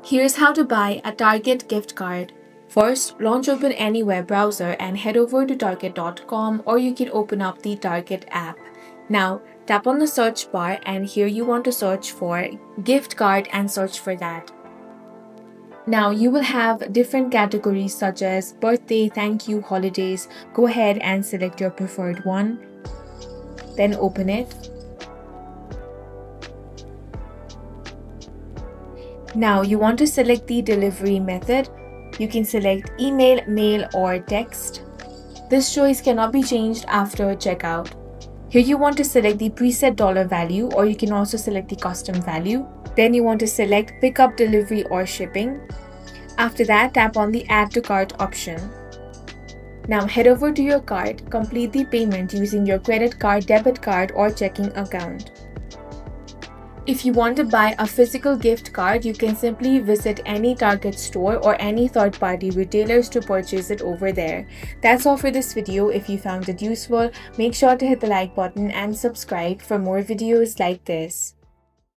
Here's how to buy a Target gift card. First, launch open any web browser and head over to target.com, or you can open up the Target app. Now, tap on the search bar and here you want to search for gift card and search for that. Now you will have different categories such as birthday, thank you, holidays. Go ahead and select your preferred one. Then open it. Now you want to select the delivery method. You can select email, mail, or text. This choice cannot be changed after checkout. Here you want to select the preset dollar value, or you can also select the custom value. Then you want to select pickup, delivery, or shipping. After that, tap on the add to cart option. Now head over to your cart, complete the payment using your credit card, debit card, or checking account. If you want to buy a physical gift card, you can simply visit any Target store or any third-party retailers to purchase it over there. That's all for this video. If you found it useful, make sure to hit the like button and subscribe for more videos like this.